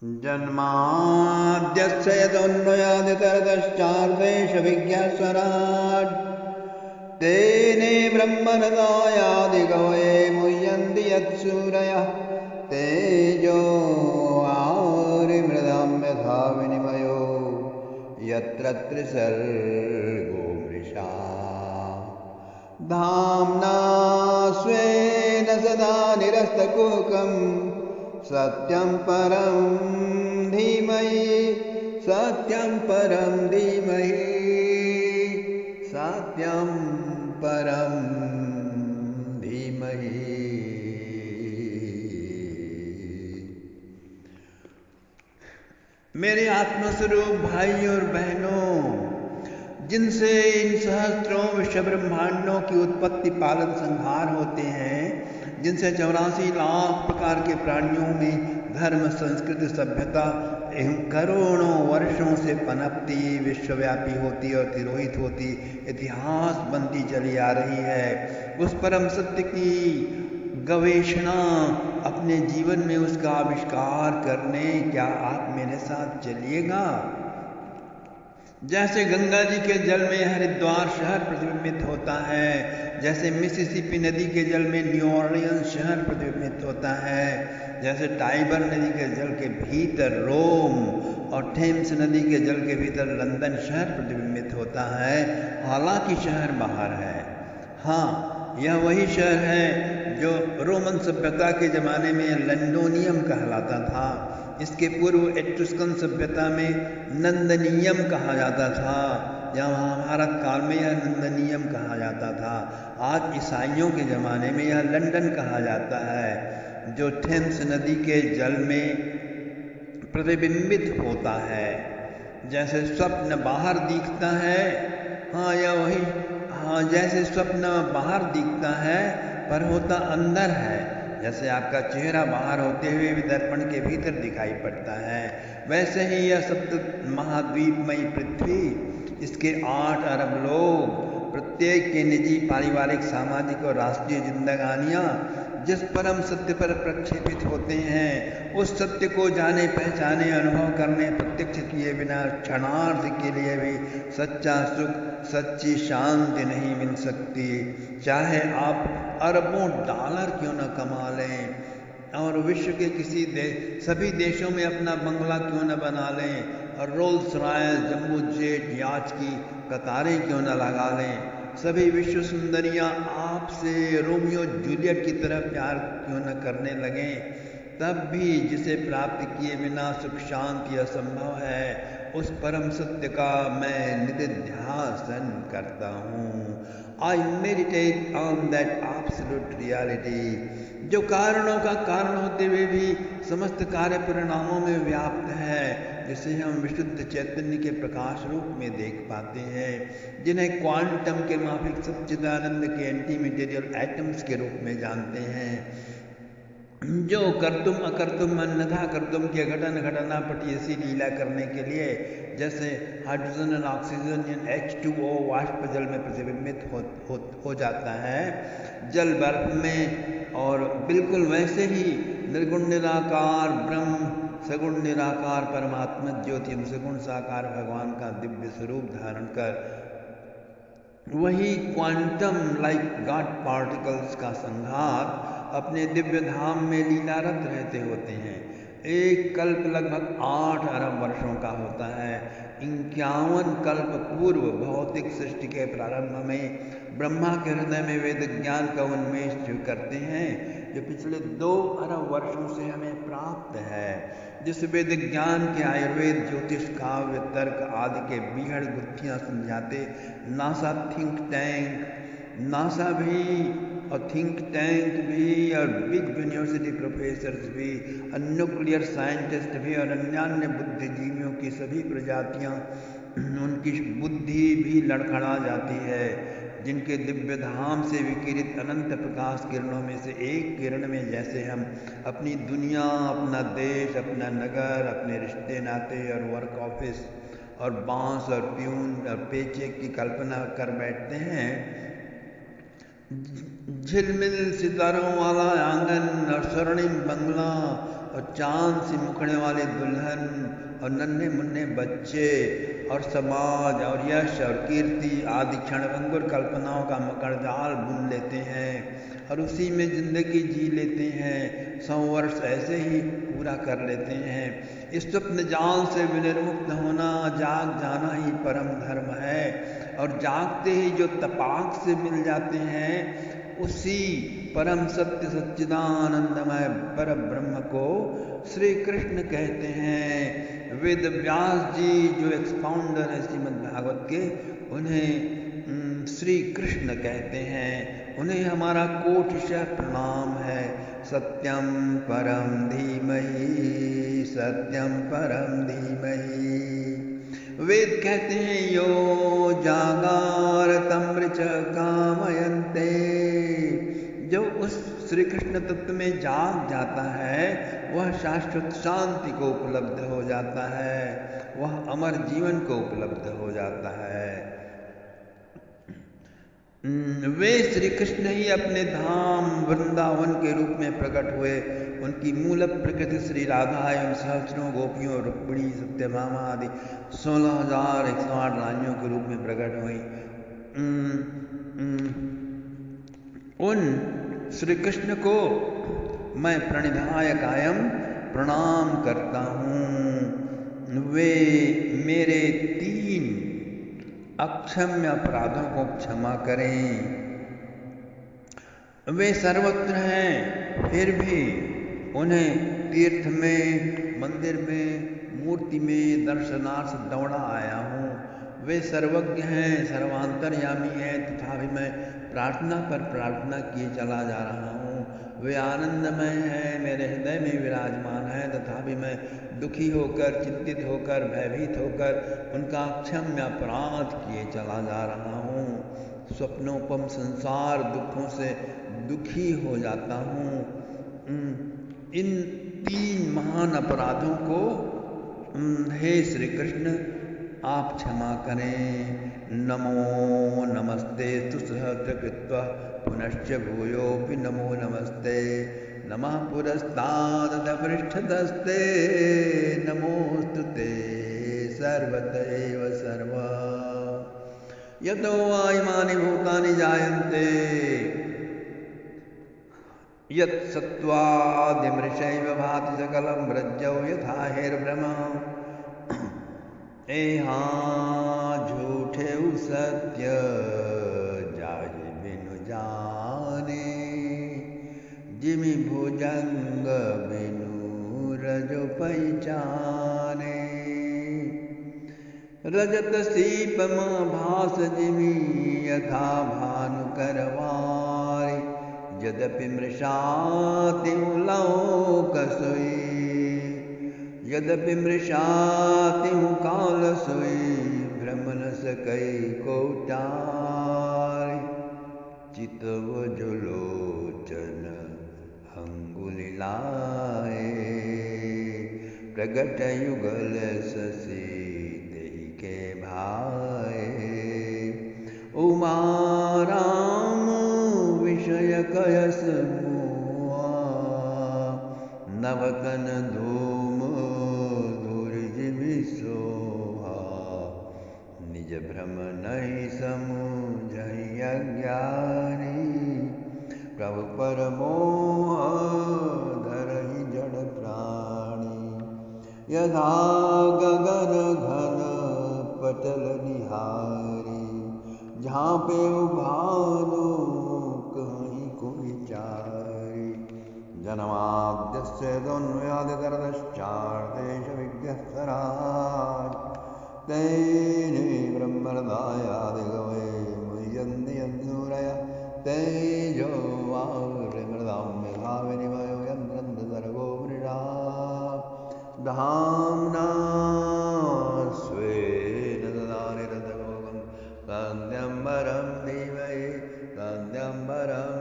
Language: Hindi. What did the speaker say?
जन्माद्यस्य यतोऽन्वयादितरतश्चार्थेष्वभिज्ञस्वराट् तेने ब्रह्महृदायादिकवये मुह्यन्ति यत्सूरयः तेजो वारिमृदां यथा विनिमयो यत्र त्रिसर्गो मृषा धाम्ना स्वेन सदा निरस्तकुहकं सत्यं परं धीमहि सत्यं परं धीमहि सत्यं परं धीमहि। मेरे आत्मस्वरूप भाइयों और बहनों, जिनसे इन सहस्त्रों विश्व ब्रह्मांडों की उत्पत्ति पालन संहार होते हैं, जिनसे 84 लाख प्रकार के प्राणियों में धर्म संस्कृति सभ्यता एवं करोड़ों वर्षों से पनपती विश्वव्यापी होती और तिरोहित होती इतिहास बनती चली आ रही है, उस परम सत्य की गवेषणा अपने जीवन में उसका आविष्कार करने क्या आप मेरे साथ चलिएगा? जैसे गंगा जी के जल में हरिद्वार शहर प्रतिबिंबित होता है, जैसे मिसिसिपी नदी के जल में न्यू ऑरलियंस शहर प्रतिबिंबित होता है, जैसे टाइबर नदी के जल के भीतर रोम और थेम्स नदी के जल के भीतर लंदन शहर प्रतिबिंबित होता है, हालांकि शहर बाहर है। हाँ, यह वही शहर है जो रोमन सभ्यता के ज़माने में लंडोनियम कहलाता था। इसके पूर्व एट्रुस्कन सभ्यता में नंदनियम कहा जाता था, या महाभारत काल में यह नंदनियम कहा जाता था। आज ईसाइयों के ज़माने में यह लंदन कहा जाता है, जो थेम्स नदी के जल में प्रतिबिंबित होता है। जैसे स्वप्न बाहर दिखता है, हाँ यह वही, हाँ जैसे स्वप्न बाहर दिखता है पर होता अंदर है। जैसे आपका चेहरा बाहर होते हुए भी दर्पण के भीतर दिखाई पड़ता है, वैसे ही यह सप्त महाद्वीपमयी पृथ्वी, इसके 8 अरब लोग, प्रत्येक के निजी पारिवारिक सामाजिक और राष्ट्रीय जिंदगानियाँ जिस परम सत्य पर प्रक्षेपित होते हैं, उस सत्य को जाने पहचाने अनुभव करने प्रत्यक्ष किए बिना क्षणार्थ के लिए भी सच्चा सुख सच्ची शांति नहीं मिल सकती। चाहे आप अरबों डॉलर क्यों न कमा लें और विश्व के किसी सभी देशों में अपना बंगला क्यों न बना लें और रोल्स रॉयस जम्बो जेट याच की कतारें क्यों न लगा लें, सभी विश्व सुंदरियां आपसे रोमियो जूलियट की तरह प्यार क्यों न करने लगें, तब भी जिसे प्राप्त किए बिना सुख शांति असंभव है, उस परम सत्य का मैं निधिध्यासन करता हूँ। I meditate on that absolute reality, जो कारणों का कारण होते हुए भी समस्त कार्य परिणामों में व्याप्त है, जिसे हम विशुद्ध चैतन्य के प्रकाश रूप में देख पाते हैं, जिन्हें क्वांटम के माफिक सच्चिदानंद के एंटी मटेरियल एटम्स के रूप में जानते हैं, जो कर्तुम अकर्तुम अन्यथा कर्तुम के घटन घटनापटी ऐसी लीला करने के लिए जैसे हाइड्रोजन और ऑक्सीजन H2O वाष्प जल में प्रतिबिंबित हो जाता है जल बर्फ में, और बिल्कुल वैसे ही निर्गुण निराकार ब्रह्म सगुण निराकार परमात्मा ज्योति सगुण साकार भगवान का दिव्य स्वरूप धारण कर वही क्वांटम लाइक गॉड पार्टिकल्स का संघात अपने दिव्य धाम में लीलारत रहते होते हैं। एक कल्प लगभग 8 अरब वर्षों का होता है। 51 कल्प पूर्व भौतिक सृष्टि के प्रारंभ में ब्रह्मा के हृदय में वेद ज्ञान का उन्मेष करते हैं, जो पिछले 2 अरब वर्षों से हमें प्राप्त है, जिस वेद ज्ञान के आयुर्वेद ज्योतिष काव्य तर्क आदि के बीहड़ गुत्थियाँ समझाते नासा थिंक टैंक, नासा भी और थिंक टैंक भी और बिग यूनिवर्सिटी प्रोफेसर्स भी और न्यूक्लियर साइंटिस्ट भी और अन्य बुद्धिजीवियों की सभी प्रजातियां, उनकी बुद्धि भी लड़खड़ा जाती है, जिनके दिव्य धाम से विकिरित अनंत प्रकाश किरणों में से एक किरण में जैसे हम अपनी दुनिया, अपना देश, अपना नगर, अपने रिश्ते नाते और वर्क ऑफिस और बांस और प्यून और पेचेक की कल्पना कर बैठते हैं। झिलमिल सितारों वाला आंगन और स्वर्णिम बंगला और चांद से मुखड़े वाले दुल्हन और नन्हे मुन्ने बच्चे और समाज और यश और कीर्ति आदि क्षणभंगुर कल्पनाओं का मकड़जाल बुन लेते हैं और उसी में जिंदगी जी लेते हैं। 100 वर्ष ऐसे ही पूरा कर लेते हैं। इस स्वप्न जाल से विनिर्मुक्त होना, जाग जाना ही परम धर्म है। और जागते ही जो तपाक से मिल जाते हैं, उसी परम सत्य सच्चिदानंदमय पर ब्रह्म को श्री कृष्ण कहते हैं। वेद व्यास जी जो एक्सपाउंडर है श्रीमद् भागवत के, उन्हें श्री कृष्ण कहते हैं। उन्हें हमारा कोटिशः प्रणाम है। सत्यम परम धीमहि, सत्यम परम धीमहि। वेद कहते हैं यो जागारतं ऋच कामयन्ते, जो उस श्री कृष्ण तत्व में जाग जाता है वह शाश्वत शांति को उपलब्ध हो जाता है, वह अमर जीवन को उपलब्ध हो जाता है। वे श्री कृष्ण ही अपने धाम वृंदावन के रूप में प्रकट हुए। उनकी मूल प्रकृति श्री राधा एवं सहस्रों गोपियों, रुक्मिणी, सत्यभामा आदि 16,108 रानियों के रूप में प्रकट हुई। उन श्री कृष्ण को मैं प्रणिधाय कायम प्रणाम करता हूँ। वे मेरे 3 अक्षम्य अपराधों को क्षमा करें। वे सर्वत्र हैं, फिर भी उन्हें तीर्थ में, मंदिर में, मूर्ति में दर्शनार्थ दौड़ा आया हूँ। वे सर्वज्ञ हैं, सर्वांतर्यामी हैं, तथापि मैं प्रार्थना पर प्रार्थना किए चला जा रहा हूँ। वे आनंदमय हैं, मेरे हृदय में विराजमान है, तथापि मैं दुखी होकर, चिंतित होकर, भयभीत होकर उनका क्षम्य अपराध किए चला जा रहा हूँ। स्वप्नोपम संसार दुखों से दुखी हो जाता हूँ। इन 3 महान अपराधों को हे श्री कृष्ण आप क्षमा करें। नमो नमस्ते सुसहस्रकृत्वा पुनश्च भूयोऽपि नमो नमस्ते। नमः पुरस्तादथ पृष्ठतस्ते, नमोस्तुते सर्वत एव सर्व। यतो वा इमानि भूतानि जायन्ते यत् सत्त्वादिमृषैव भाति सकलं रज्जौ यथा हेर्भ्रम। एहा झूठे सत्य जाहि बिनु जाने, जिमि भुजंग बिनु रजो पहचाने। रजत सीपम भास जिमि यथा भानु करवारि, यद्यपि मृषाति लोक सोई, यद्यपि मृषाति काल सोई, भ्रम न सकै कोटारि। चितव जो लोचन अंगुलि लाए, प्रगट युगल शशि तेहि के भाए। उमा राम विषय कयस मुआ, नवतन धूम धूरि जिमि सोहा। निज भ्रम नहीं समुझहि अज्ञानी, प्रभु पर मोह धरहि जड़ प्राणी। यथा गगन घन पटल निहारी, झाँपे भानु कहीं को विचारी। जन्माद्यस्य तोन्मयादितरतश्चार्थेषु तेने ब्रह्महृदायादिकवये मुह्यन्ति यन्सूरयः। तेजो वारिमृदां यथा विनिमयो यन्त्रं सर्गो मृषा। धाम्ना स्वेन ददा निरतमोघं सत्यं परं धीमहि, सत्यं परं